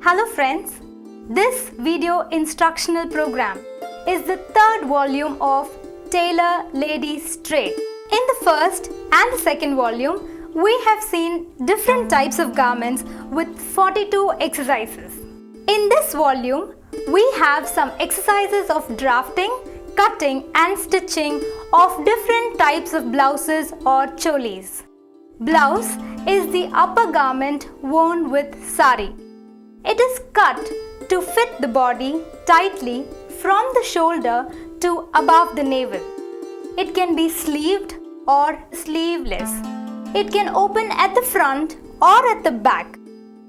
Hello friends, this video instructional program is the third volume of Tailor Ladies Trade. In the first and the second volume, we have seen different types of garments with 42 exercises. In this volume, we have some exercises of drafting, cutting and stitching of different types of blouses or cholis. Blouse is the upper garment worn with sari. It is cut to fit the body tightly from the shoulder to above the navel. It can be sleeved or sleeveless. It can open at the front or at the back.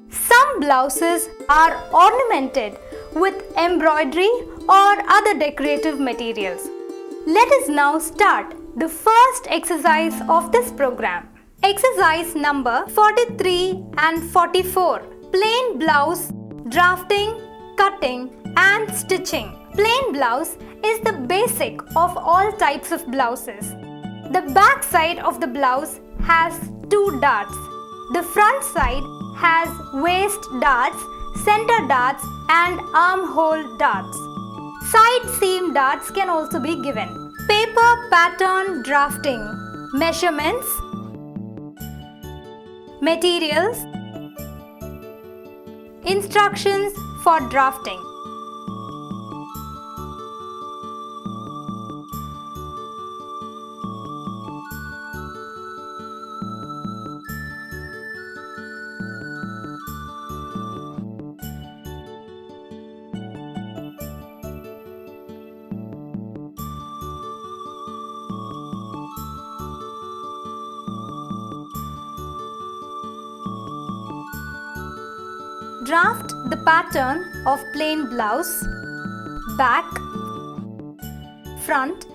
Some blouses are ornamented with embroidery or other decorative materials. Let us now start the first exercise of this program. Exercise number 43 and 44. Plain blouse, drafting, cutting and stitching. Plain blouse is the basic of all types of blouses. The back side of the blouse has two darts. The front side has waist darts, center darts and armhole darts. Side seam darts can also be given. Paper pattern drafting. Measurements, materials, instructions for drafting. Draft the pattern of plain blouse, back, front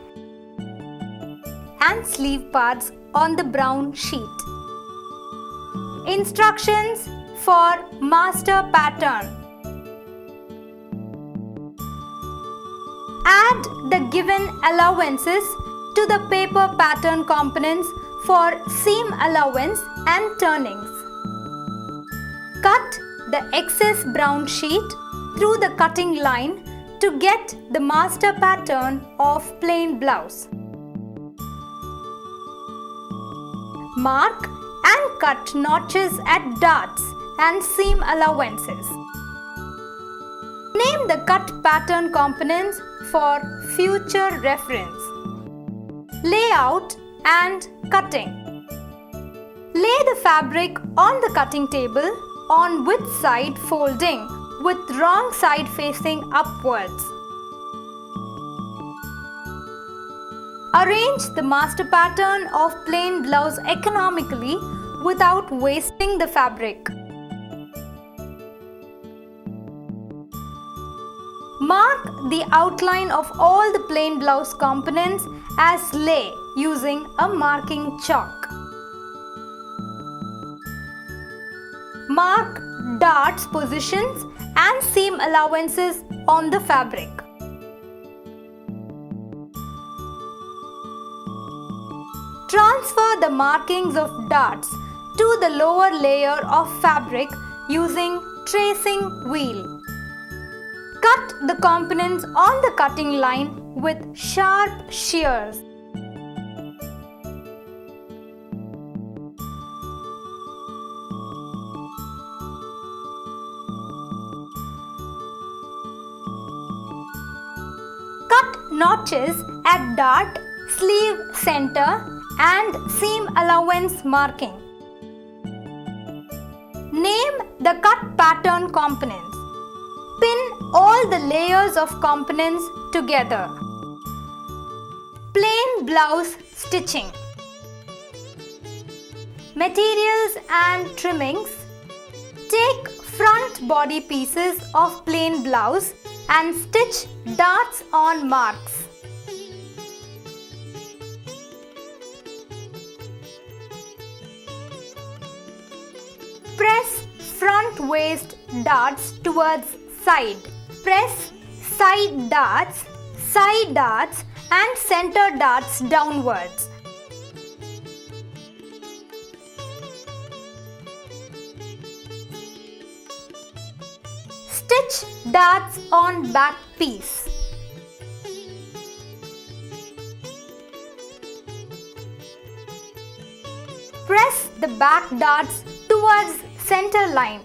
and sleeve parts on the brown sheet. Instructions for master pattern. Add the given allowances to the paper pattern components for seam allowance and turnings. Cut the excess brown sheet through the cutting line to get the master pattern of plain blouse. Mark and cut notches at darts and seam allowances. Name the cut pattern components for future reference. Layout and cutting. Lay the fabric on the cutting table on width side folding with wrong side facing upwards. Arrange the master pattern of plain blouse economically without wasting the fabric. Mark the outline of all the plain blouse components as lay using a marking chalk. Mark darts positions and seam allowances on the fabric. Transfer the markings of darts to the lower layer of fabric using tracing wheel. Cut the components on the cutting line with sharp shears. Cut notches at dart, sleeve center and seam allowance marking. Name the cut pattern components. Pin all the layers of components together. Plain blouse stitching. Materials and trimmings. Take front body pieces of plain blouse and stitch darts on marks. Press front waist darts towards side. Press side darts and center darts downwards. Stitch darts on back piece. Press the back darts towards center line.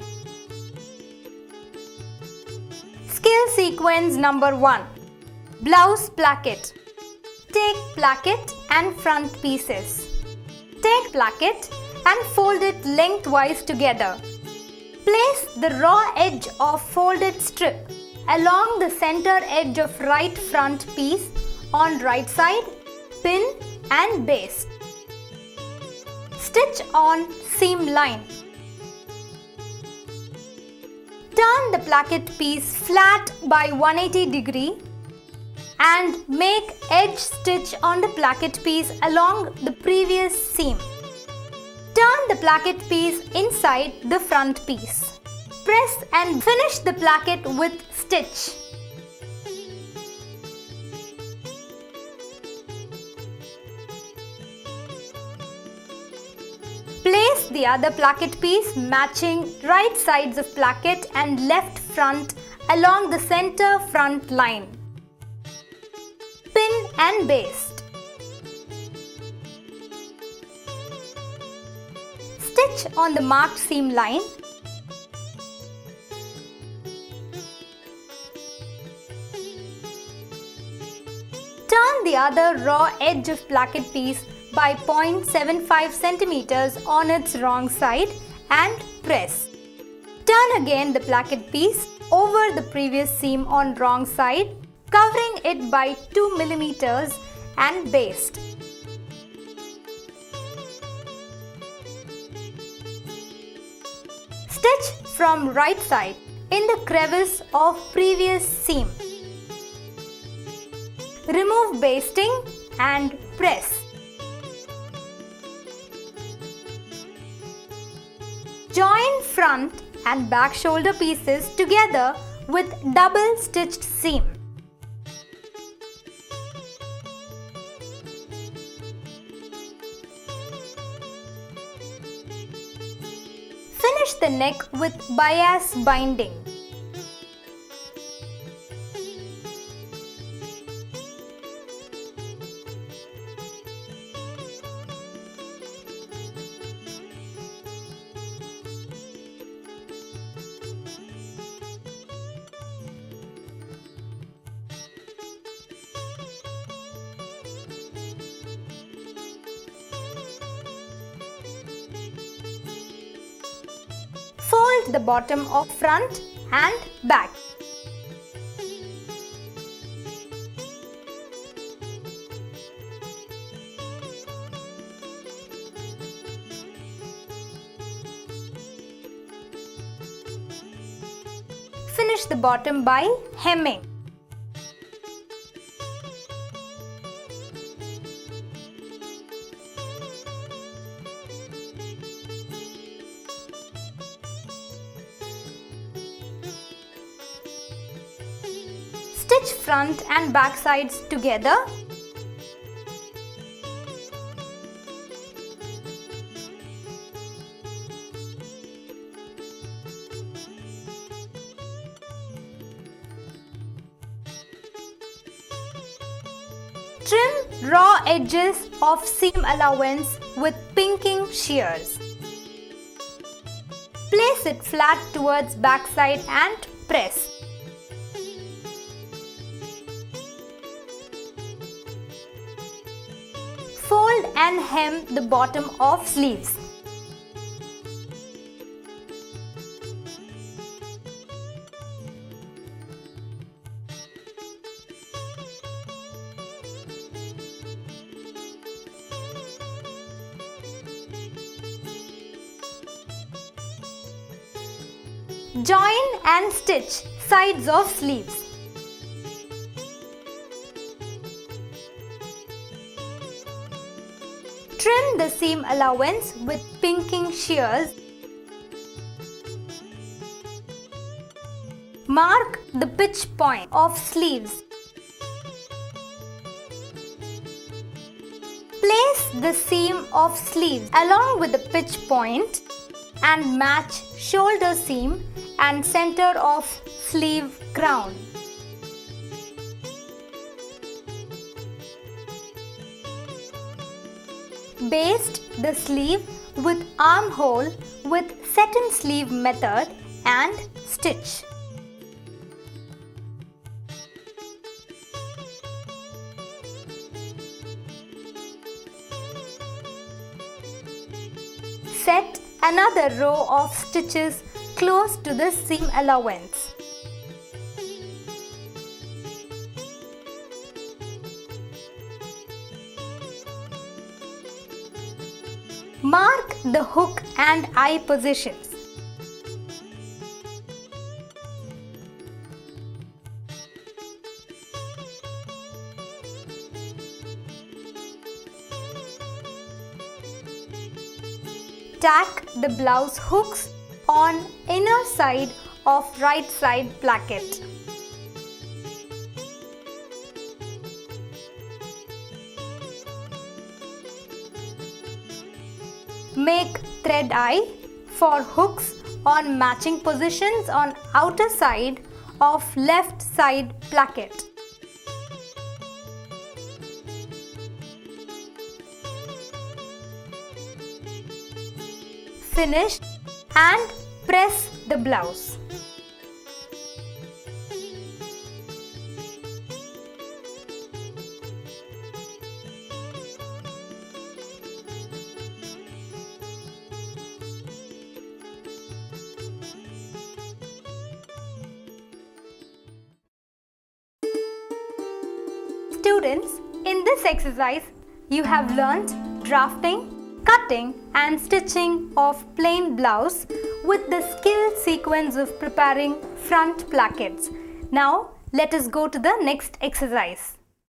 Skill sequence number 1. Blouse placket. Take placket and front pieces. Take placket and fold it lengthwise together. Place the raw edge of folded strip along the center edge of right front piece on right side, pin and baste. Stitch on seam line. Turn the placket piece flat by 180 degree and make edge stitch on the placket piece along the previous seam. Turn the placket piece inside the front piece. Press and finish the placket with stitch. Place the other placket piece matching right sides of placket and left front along the center front line. Pin and baste. Stitch on the marked seam line. Turn the other raw edge of placket piece by 0.75 cm on its wrong side and press. Turn again the placket piece over the previous seam on wrong side, covering it by 2 mm and baste. Stitch from right side in the crevice of previous seam. Remove basting and press. Join front and back shoulder pieces together with double stitched seam. Finish the neck with bias binding. Fold the bottom of front and back. Finish the bottom by hemming. Stitch front and back sides together. Trim raw edges of seam allowance with pinking shears. Place it flat towards backside and press. Fold and hem the bottom of sleeves. Join and stitch sides of sleeves. Trim the seam allowance with pinking shears. Mark the pitch point of sleeves. Place the seam of sleeves along with the pitch point and match shoulder seam and center of sleeve crown. Baste the sleeve with armhole with satin sleeve method and stitch. Set another row of stitches close to the seam allowance. Mark the hook and eye positions. Tack the blouse hooks on inner side of right side placket. Make thread eye for hooks on matching positions on outer side of left side placket. Finish and press the blouse. Students, in this exercise, you have learnt drafting, cutting and stitching of plain blouse with the skill sequence of preparing front plackets. Now, let us go to the next exercise.